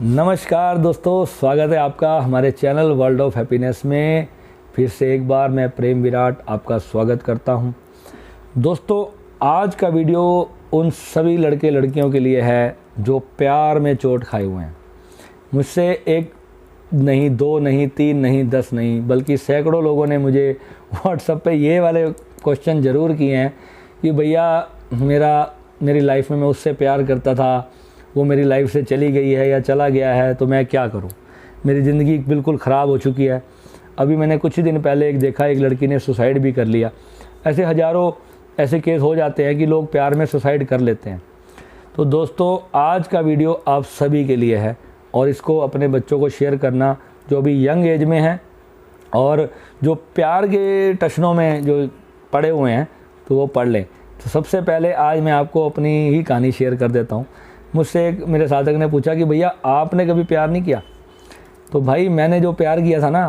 नमस्कार दोस्तों, स्वागत है आपका हमारे चैनल वर्ल्ड ऑफ हैप्पीनेस में। फिर से एक बार मैं प्रेम विराट आपका स्वागत करता हूं। दोस्तों, आज का वीडियो उन सभी लड़के लड़कियों के लिए है जो प्यार में चोट खाए हुए हैं। मुझसे एक नहीं, दो नहीं, तीन नहीं, 10 नहीं, बल्कि सैकड़ों लोगों ने मुझे व्हाट्सएप पे ये वाले क्वेश्चन ज़रूर किए हैं कि भैया मेरी लाइफ में मैं उससे प्यार करता था, वो मेरी लाइफ से चली गई है या चला गया है, तो मैं क्या करूं? मेरी ज़िंदगी बिल्कुल ख़राब हो चुकी है। अभी मैंने कुछ ही दिन पहले देखा, एक लड़की ने सुसाइड भी कर लिया। ऐसे हज़ारों ऐसे केस हो जाते हैं कि लोग प्यार में सुसाइड कर लेते हैं। तो दोस्तों, आज का वीडियो आप सभी के लिए है और इसको अपने बच्चों को शेयर करना जो अभी यंग एज में है और जो प्यार के टशनों में जो पड़े हुए हैं, तो वो पढ़ लें। तो सबसे पहले आज मैं आपको अपनी ही कहानी शेयर कर देता हूँ। मुझसे एक मेरे साथक ने पूछा कि भैया आपने कभी प्यार नहीं किया? तो भाई, मैंने जो प्यार किया था ना,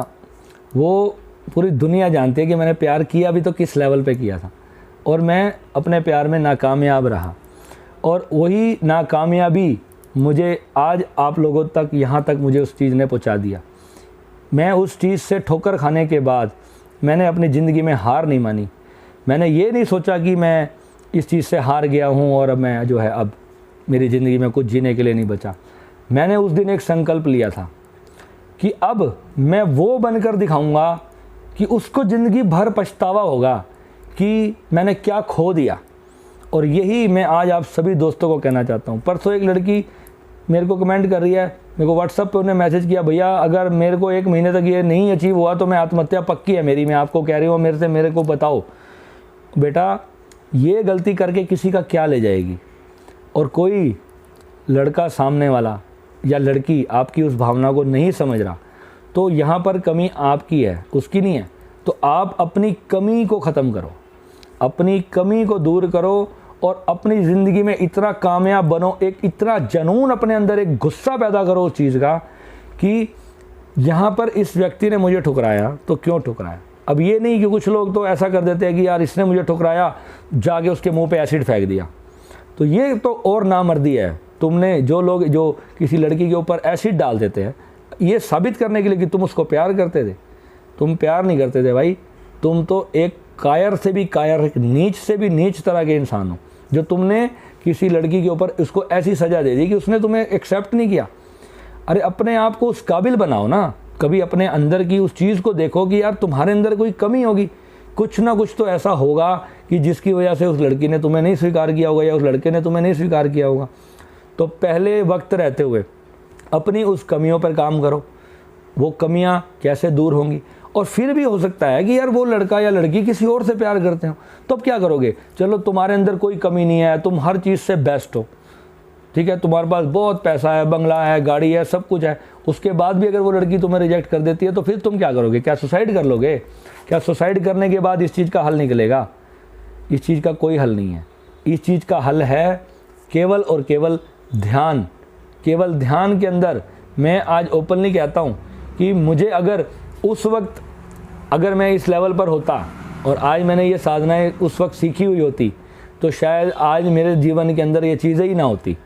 वो पूरी दुनिया जानती है कि मैंने प्यार किया भी तो किस लेवल पे किया था। और मैं अपने प्यार में नाकामयाब रहा और वही नाकामयाबी मुझे आज आप लोगों तक, यहाँ तक मुझे उस चीज़ ने पहुँचा दिया। मैं उस चीज़ से ठोकर खाने के बाद मैंने अपनी ज़िंदगी में हार नहीं मानी। मैंने ये नहीं सोचा कि मैं इस चीज़ से हार गया हूँ और अब मैं जो है अब मेरी ज़िंदगी में कुछ जीने के लिए नहीं बचा। मैंने उस दिन एक संकल्प लिया था कि अब मैं वो बनकर दिखाऊंगा कि उसको ज़िंदगी भर पछतावा होगा कि मैंने क्या खो दिया। और यही मैं आज आप सभी दोस्तों को कहना चाहता हूँ। परसों एक लड़की मेरे को कमेंट कर रही है, मेरे को व्हाट्सएप पे उन्हें मैसेज किया, भैया अगर मेरे को 1 महीने तक ये नहीं अचीव हुआ तो मैं आत्महत्या पक्की है मेरी, मैं आपको कह रही हूँ, मेरे को बताओ। बेटा, ये गलती करके किसी का क्या ले जाएगी? और कोई लड़का सामने वाला या लड़की आपकी उस भावना को नहीं समझ रहा, तो यहाँ पर कमी आपकी है, उसकी नहीं है। तो आप अपनी कमी को ख़त्म करो, अपनी कमी को दूर करो और अपनी ज़िंदगी में इतना कामयाब बनो, एक इतना जुनून अपने अंदर, एक गुस्सा पैदा करो उस चीज़ का कि यहाँ पर इस व्यक्ति ने मुझे ठुकराया तो क्यों ठुकराया। अब ये नहीं कि कुछ लोग तो ऐसा कर देते हैं कि यार इसने मुझे ठुकराया, जाके उसके मुंह पे एसिड फेंक दिया। तो ये तो और नामर्दी है। तुमने जो लोग जो किसी लड़की के ऊपर एसिड डाल देते हैं, ये साबित करने के लिए कि तुम उसको प्यार करते थे। तुम प्यार नहीं करते थे भाई, तुम तो एक कायर से भी कायर, एक नीच से भी नीच तरह के इंसान हो, जो तुमने किसी लड़की के ऊपर उसको ऐसी सज़ा दे दी कि उसने तुम्हें एक्सेप्ट नहीं किया। अरे अपने आप को उस काबिल बनाओ ना। कभी अपने अंदर की उस चीज़ को देखो कि यार तुम्हारे अंदर कोई कमी होगी, कुछ ना कुछ तो ऐसा होगा कि जिसकी वजह से उस लड़की ने तुम्हें नहीं स्वीकार किया होगा या उस लड़के ने तुम्हें नहीं स्वीकार किया होगा। तो पहले वक्त रहते हुए अपनी उस कमियों पर काम करो। वो कमियां कैसे दूर होंगी? और फिर भी हो सकता है कि यार वो लड़का या लड़की किसी और से प्यार करते हो, तो अब क्या करोगे? चलो, तुम्हारे अंदर कोई कमी नहीं है, तुम हर चीज़ से बेस्ट हो, ठीक है, तुम्हारे पास बहुत पैसा है, बंगला है, गाड़ी है, सब कुछ है, उसके बाद भी अगर वो लड़की तुम्हें रिजेक्ट कर देती है तो फिर तुम क्या करोगे? क्या सुसाइड कर लोगे? क्या सुसाइड करने के बाद इस चीज़ का हल निकलेगा? इस चीज़ का कोई हल नहीं है। इस चीज़ का हल है केवल और केवल ध्यान। केवल ध्यान के अंदर मैं आज ओपनली कहता हूँ कि मुझे अगर उस वक्त, अगर मैं इस लेवल पर होता और आज मैंने ये साधनाएं उस वक्त सीखी हुई होती, तो शायद आज मेरे जीवन के अंदर ये चीज़ें ही ना होती।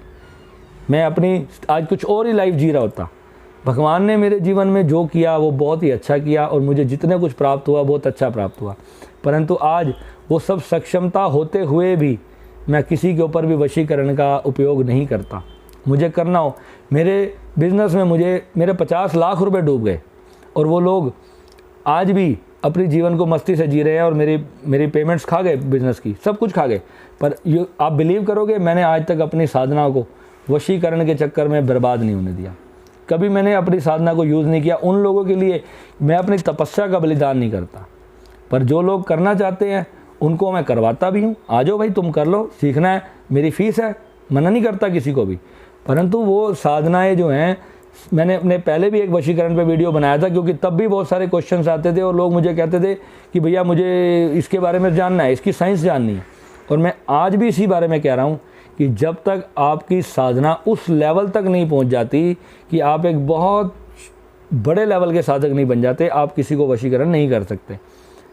मैं अपनी आज कुछ और ही लाइफ जी रहा होता। भगवान ने मेरे जीवन में जो किया वो बहुत ही अच्छा किया और मुझे जितने कुछ प्राप्त हुआ बहुत अच्छा प्राप्त हुआ। परंतु आज वो सब सक्षमता होते हुए भी मैं किसी के ऊपर भी वशीकरण का उपयोग नहीं करता। मुझे करना हो, मेरे बिज़नेस में मेरे 50 लाख रुपए डूब गए और वो लोग आज भी अपनी जीवन को मस्ती से जी रहे हैं और मेरी पेमेंट्स खा गए, बिज़नेस की सब कुछ खा गए। पर आप बिलीव करोगे, मैंने आज तक अपनी साधना को वशीकरण के चक्कर में बर्बाद नहीं होने दिया। कभी मैंने अपनी साधना को यूज़ नहीं किया। उन लोगों के लिए मैं अपनी तपस्या का बलिदान नहीं करता, पर जो लोग करना चाहते हैं उनको मैं करवाता भी हूँ। आ जाओ भाई, तुम कर लो, सीखना है, मेरी फ़ीस है, मना नहीं करता किसी को भी। परंतु वो साधनाएं जो हैं, मैंने अपने पहले भी एक वशीकरण पे वीडियो बनाया था, क्योंकि तब भी बहुत सारे क्वेश्चंस आते थे और लोग मुझे कहते थे कि भैया मुझे इसके बारे में जानना है, इसकी साइंस जाननी है। और मैं आज भी इसी बारे में कह रहा हूँ कि जब तक आपकी साधना उस लेवल तक नहीं पहुँच जाती कि आप एक बहुत बड़े लेवल के साधक नहीं बन जाते, आप किसी को वशीकरण नहीं कर सकते।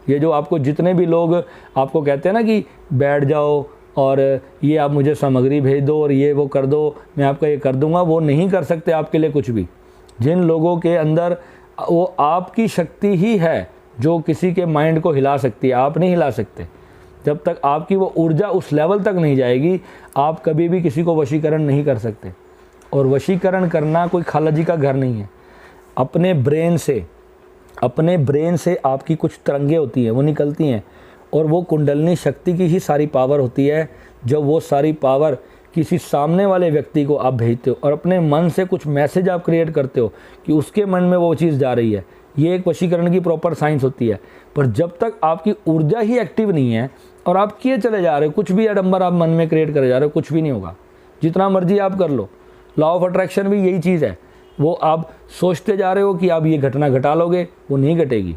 ये जो आपको जितने भी लोग आपको कहते हैं ना कि बैठ जाओ, और ये आप मुझे सामग्री भेज दो और ये वो कर दो, मैं आपका ये कर दूंगा, वो नहीं कर सकते आपके लिए कुछ भी। जिन लोगों के अंदर वो आपकी शक्ति ही है जो किसी के माइंड को हिला सकती है, आप नहीं हिला सकते। जब तक आपकी वो ऊर्जा उस लेवल तक नहीं जाएगी, आप कभी भी किसी को वशीकरण नहीं कर सकते। और वशीकरण करना कोई खाला जी का घर नहीं है। अपने ब्रेन से आपकी कुछ तरंगे होती हैं, वो निकलती हैं, और वो कुंडलनी शक्ति की ही सारी पावर होती है। जब वो सारी पावर किसी सामने वाले व्यक्ति को आप भेजते हो और अपने मन से कुछ मैसेज आप क्रिएट करते हो कि उसके मन में वो चीज़ जा रही है, ये एक वशीकरण की प्रॉपर साइंस होती है। पर जब तक आपकी ऊर्जा ही एक्टिव नहीं है और आप किए चले जा रहे हो, कुछ भी आडंबर आप मन में क्रिएट करे जा रहे हो, कुछ भी नहीं होगा। जितना मर्जी आप कर लो। लॉ ऑफ अट्रैक्शन भी यही चीज़ है। वो आप सोचते जा रहे हो कि आप ये घटना घटा लोगे, वो नहीं घटेगी।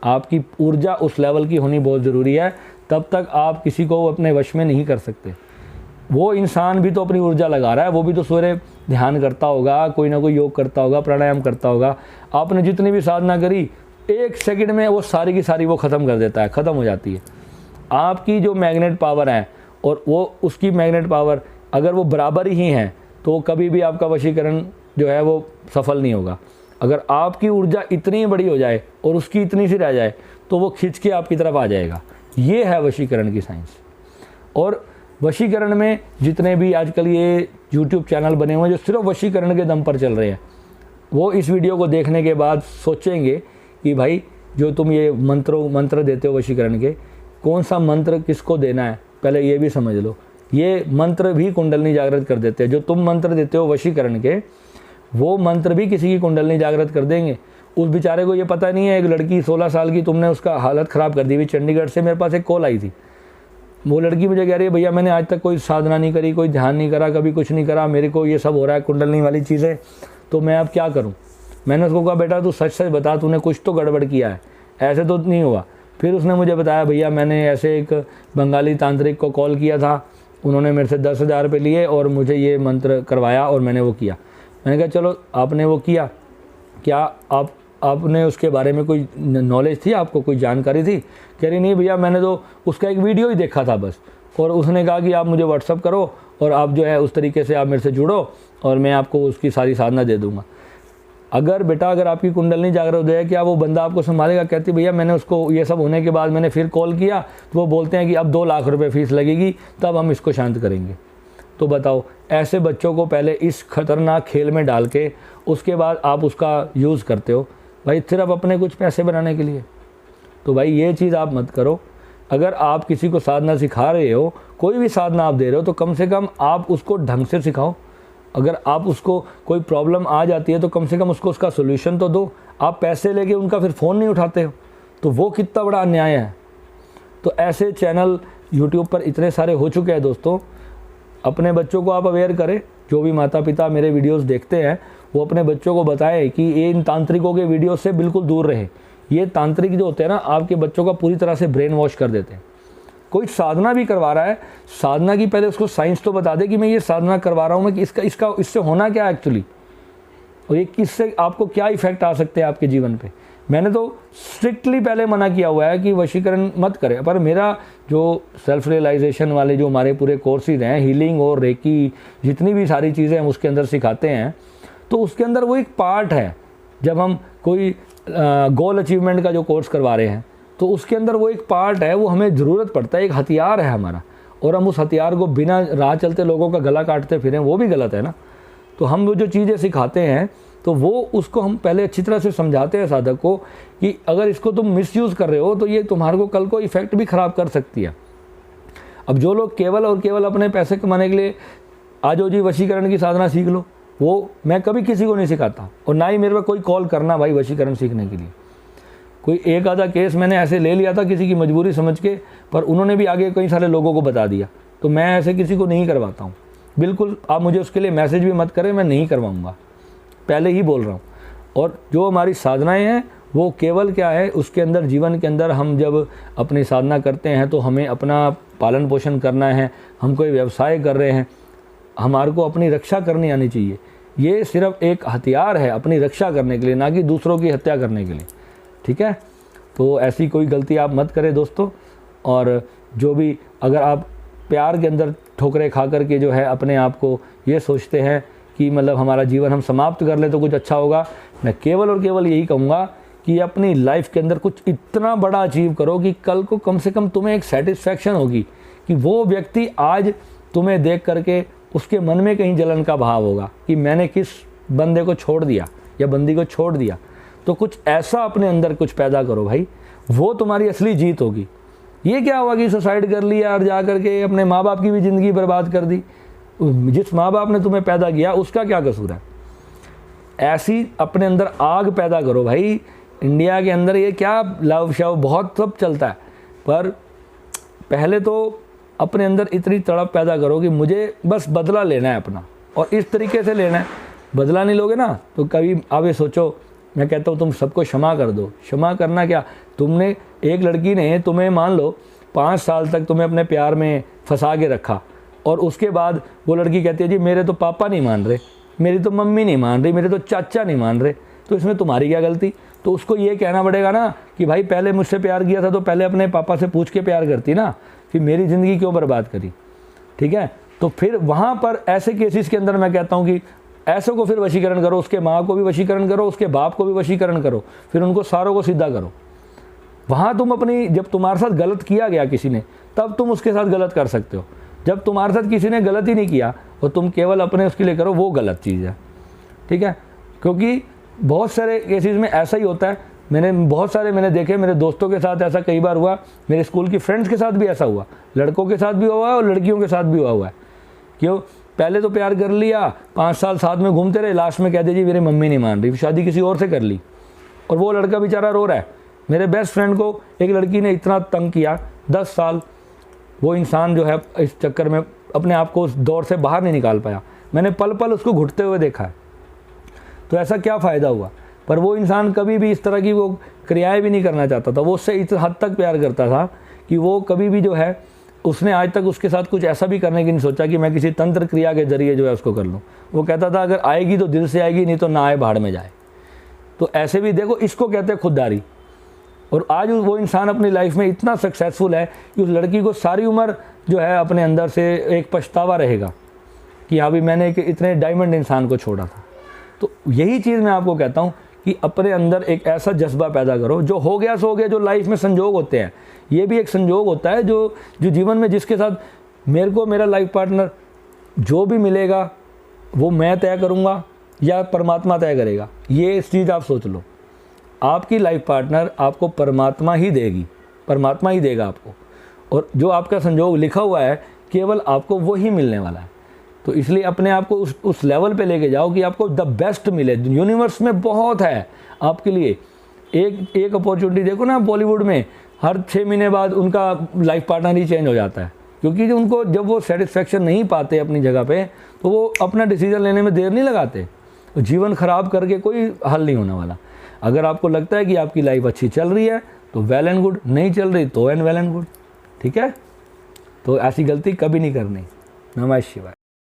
आपकी ऊर्जा उस लेवल की होनी बहुत ज़रूरी है, तब तक आप किसी को अपने वश में नहीं कर सकते। वो इंसान भी तो अपनी ऊर्जा लगा रहा है, वो भी तो सवेरे ध्यान करता होगा, कोई ना कोई योग करता होगा, प्राणायाम करता होगा। आपने जितनी भी साधना करी, 1 सेकंड में वो सारी की सारी वो ख़त्म कर देता है, ख़त्म हो जाती है। आपकी जो मैग्नेट पावर है और वो उसकी मैग्नेट पावर अगर वो बराबर ही हैं, तो कभी भी आपका वशीकरण जो है वो सफल नहीं होगा। अगर आपकी ऊर्जा इतनी बड़ी हो जाए और उसकी इतनी सी रह जाए, तो वो खींच के आपकी तरफ आ जाएगा। ये है वशीकरण की साइंस। और वशीकरण में जितने भी आजकल ये YouTube चैनल बने हुए हैं जो सिर्फ वशीकरण के दम पर चल रहे हैं, वो इस वीडियो को देखने के बाद सोचेंगे कि भाई जो तुम ये मंत्र देते हो वशीकरण के, कौन सा मंत्र किसको देना है, पहले ये भी समझ लो। ये मंत्र भी कुंडलनी जागृत कर देते हैं। जो तुम मंत्र देते हो वशीकरण के, वो मंत्र भी किसी की कुंडलनी जागृत कर देंगे। उस बेचारे को ये पता नहीं है, एक लड़की 16 साल की, तुमने उसका हालत ख़राब कर दी हुई। चंडीगढ़ से मेरे पास एक कॉल आई थी। वो लड़की मुझे कह रही है, भैया मैंने आज तक कोई साधना नहीं करी, कोई ध्यान नहीं करा, कभी कुछ नहीं करा, मेरे को ये सब हो रहा है कुंडलनी वाली चीज़ें, तो मैं अब क्या करूं। मैंने उसको कहा, बेटा तू सच सच बता, तूने कुछ तो गड़बड़ किया है, ऐसे तो नहीं हुआ। फिर उसने मुझे बताया, भैया मैंने ऐसे एक बंगाली तांत्रिक को कॉल किया था, उन्होंने मेरे से 10,000 रुपये लिए और मुझे ये मंत्र करवाया और मैंने वो किया। मैंने कहा चलो आपने वो किया, क्या आपने उसके बारे में कोई नॉलेज थी, आपको कोई जानकारी थी? कह रही नहीं भैया, मैंने तो उसका एक वीडियो ही देखा था बस, और उसने कहा कि आप मुझे व्हाट्सअप करो और आप जो है उस तरीके से आप मेरे से जुड़ो और मैं आपको उसकी सारी साधना दे दूँगा। अगर आपकी कुंडलनी जागृत है, क्या वो बंदा आपको संभालेगा? कहती भैया मैंने उसको ये सब होने के बाद मैंने फिर कॉल किया, तो वो बोलते हैं कि अब 2 लाख रुपए फीस लगेगी, तब हम इसको शांत करेंगे। तो बताओ, ऐसे बच्चों को पहले इस खतरनाक खेल में डाल के उसके बाद आप उसका यूज़ करते हो भाई सिर्फ अपने कुछ पैसे बनाने के लिए। तो भाई ये चीज़ आप मत करो। अगर आप किसी को साधना सिखा रहे हो, कोई भी साधना आप दे रहे हो, तो कम से कम आप उसको ढंग से सिखाओ। अगर आप उसको कोई प्रॉब्लम आ जाती है तो कम से कम उसको उसका सोल्यूशन तो दो। आप पैसे लेके उनका फिर फ़ोन नहीं उठाते हो, तो वो कितना बड़ा अन्याय है। तो ऐसे चैनल यूट्यूब पर इतने सारे हो चुके हैं दोस्तों। अपने बच्चों को आप अवेयर करें। जो भी माता पिता मेरे वीडियोस देखते हैं, वो अपने बच्चों को बताएं कि ये इन तांत्रिकों के वीडियो से बिल्कुल दूर रहे। ये तांत्रिक जो होते हैं ना, आपके बच्चों का पूरी तरह से ब्रेन वॉश कर देते हैं। कोई साधना भी करवा रहा है, साधना की पहले उसको साइंस तो बता दे कि मैं ये साधना करवा रहा हूँ, मैं कि इससे होना क्या है एक्चुअली, और ये किससे आपको क्या इफेक्ट आ सकते हैं आपके जीवन पे। मैंने तो स्ट्रिक्टली पहले मना किया हुआ है कि वशीकरण मत करें, पर मेरा जो सेल्फ रियलाइजेशन वाले जो हमारे पूरे कोर्सेज हैं, हीलिंग और रेकी, जितनी भी सारी चीज़ें हम उसके अंदर सिखाते हैं, तो उसके अंदर वो एक पार्ट है। जब हम कोई गोल अचीवमेंट का जो कोर्स करवा रहे हैं, तो उसके अंदर वो एक पार्ट है, वो हमें ज़रूरत पड़ता है, एक हथियार है हमारा, और हम उस हथियार को बिना राह चलते लोगों का गला काटते फिरें, वो भी गलत है ना। तो हम वो जो चीज़ें सिखाते हैं, तो वो उसको हम पहले अच्छी तरह से समझाते हैं साधक को कि अगर इसको तुम मिसयूज़ कर रहे हो तो ये तुम्हारे को कल को इफ़ेक्ट भी ख़राब कर सकती है। अब जो लोग केवल और केवल अपने पैसे कमाने के लिए आज जी वशीकरण की साधना सीख लो, वो मैं कभी किसी को नहीं सिखाता, और ना ही मेरे पे कोई कॉल करना भाई वशीकरण सीखने के लिए। कोई एक आधा केस मैंने ऐसे ले लिया था किसी की मजबूरी समझ के, पर उन्होंने भी आगे कई सारे लोगों को बता दिया। तो मैं ऐसे किसी को नहीं करवाता हूँ, बिल्कुल। आप मुझे उसके लिए मैसेज भी मत करें, मैं नहीं करवाऊँगा, पहले ही बोल रहा हूँ। और जो हमारी साधनाएं हैं वो केवल क्या है, उसके अंदर जीवन के अंदर हम जब अपनी साधना करते हैं तो हमें अपना पालन पोषण करना है, हम कोई व्यवसाय कर रहे हैं, हमारे को अपनी रक्षा करनी आनी चाहिए। ये सिर्फ एक हथियार है अपनी रक्षा करने के लिए, ना कि दूसरों की हत्या करने के लिए, ठीक है। तो ऐसी कोई गलती आप मत करें दोस्तों। और जो भी अगर आप प्यार के अंदर ठोकरें खा कर के जो है अपने आप को ये सोचते हैं कि मतलब हमारा जीवन हम समाप्त कर ले तो कुछ अच्छा होगा। मैं केवल और केवल यही कहूँगा कि अपनी लाइफ के अंदर कुछ इतना बड़ा अचीव करो कि कल को कम से कम तुम्हें एक सेटिस्फैक्शन होगी कि वो व्यक्ति आज तुम्हें देख करके उसके मन में कहीं जलन का भाव होगा कि मैंने किस बंदे को छोड़ दिया या बंदी को छोड़ दिया। तो कुछ ऐसा अपने अंदर कुछ पैदा करो भाई, वो तुम्हारी असली जीत होगी। ये क्या हुआ कि सुसाइड कर लिया और जा करके अपने माँ बाप की भी ज़िंदगी बर्बाद कर दी। जिस माँ बाप ने तुम्हें पैदा किया उसका क्या कसूर है। ऐसी अपने अंदर आग पैदा करो भाई। इंडिया के अंदर ये क्या लव शव बहुत सब चलता है, पर पहले तो अपने अंदर इतनी तड़प पैदा करो कि मुझे बस बदला लेना है अपना, और इस तरीके से लेना है। बदला नहीं लोगे ना तो कभी आप ये सोचो, मैं कहता हूँ तुम सबको क्षमा कर दो। क्षमा करना क्या, तुमने एक लड़की ने तुम्हें मान लो 5 साल तक तुम्हें अपने प्यार में फंसा के रखा, और उसके बाद वो लड़की कहती है जी मेरे तो पापा नहीं मान रहे, मेरी तो मम्मी नहीं मान रही, मेरे तो चाचा नहीं मान रहे, तो इसमें तुम्हारी क्या गलती। तो उसको ये कहना पड़ेगा ना कि भाई पहले मुझसे प्यार किया था तो पहले अपने पापा से पूछ के प्यार करती ना, फिर मेरी ज़िंदगी क्यों बर्बाद करी। ठीक है, तो फिर वहाँ पर ऐसे केसेस के अंदर मैं कहता हूँ कि ऐसे को फिर वशीकरण करो, उसके माँ को भी वशीकरण करो, उसके बाप को भी वशीकरण करो, फिर उनको सारों को सीधा करो। वहाँ तुम अपनी, जब तुम्हारे साथ गलत किया गया किसी ने तब तुम उसके साथ गलत कर सकते हो। जब तुम्हारे साथ किसी ने गलत ही नहीं किया और तुम केवल अपने उसके लिए करो, वो गलत चीज़ है। ठीक है, क्योंकि बहुत सारे केसेस में ऐसा ही होता है। मैंने देखे, मेरे दोस्तों के साथ ऐसा कई बार हुआ, मेरे स्कूल की फ्रेंड्स के साथ भी ऐसा हुआ, लड़कों के साथ भी हुआ है और लड़कियों के साथ भी हुआ है। क्यों, पहले तो प्यार कर लिया, 5 साल साथ में घूमते रहे, लास्ट में कहते जी मेरी मम्मी नहीं मान रही, शादी किसी और से कर ली, और वो लड़का बेचारा रो रहा है। मेरे बेस्ट फ्रेंड को एक लड़की ने इतना तंग किया 10 साल, वो इंसान जो है इस चक्कर में अपने आप को उस दौर से बाहर नहीं निकाल पाया। मैंने पल पल उसको घुटते हुए देखा है। तो ऐसा क्या फ़ायदा हुआ। पर वो इंसान कभी भी इस तरह की वो क्रियाएं भी नहीं करना चाहता था। वो उससे इस हद तक प्यार करता था कि वो कभी भी जो है, उसने आज तक उसके साथ कुछ ऐसा भी करने की नहीं सोचा कि मैं किसी तंत्र क्रिया के जरिए जो है उसको कर लूँ। वो कहता था अगर आएगी तो दिल से आएगी, नहीं तो ना आए भाड़ में जाए। तो ऐसे भी देखो, इसको कहते हैं खुददारी। और आज वो इंसान अपनी लाइफ में इतना सक्सेसफुल है कि उस लड़की को सारी उम्र जो है अपने अंदर से एक पछतावा रहेगा कि हाँ भी मैंने एक इतने डायमंड इंसान को छोड़ा था। तो यही चीज़ मैं आपको कहता हूँ कि अपने अंदर एक ऐसा जज्बा पैदा करो, जो हो गया सो हो गया। जो लाइफ में संजोग होते हैं, ये भी एक संजोग होता है जो जीवन में, जिसके साथ मेरे को मेरा लाइफ पार्टनर जो भी मिलेगा वो मैं तय करूँगा या परमात्मा तय करेगा। ये इस चीज़ आप सोच लो, आपकी लाइफ पार्टनर आपको परमात्मा ही देगी, परमात्मा ही देगा आपको, और जो आपका संजोग लिखा हुआ है केवल आपको वही मिलने वाला है। तो इसलिए अपने आप को उस लेवल पे लेके जाओ कि आपको द बेस्ट मिले। यूनिवर्स में बहुत है आपके लिए। एक अपॉर्चुनिटी देखो ना, बॉलीवुड में हर 6 महीने बाद उनका लाइफ पार्टनर ही चेंज हो जाता है, क्योंकि जब वो सेटिस्फेक्शन नहीं पाते अपनी जगह पे तो वो अपना डिसीजन लेने में देर नहीं लगाते। तो जीवन ख़राब करके कोई हल नहीं होने वाला। अगर आपको लगता है कि आपकी लाइफ अच्छी चल रही है तो वेल एंड गुड, नहीं चल रही तो वेल एंड गुड। ठीक है, तो ऐसी गलती कभी नहीं करनी। नमः शिवाय।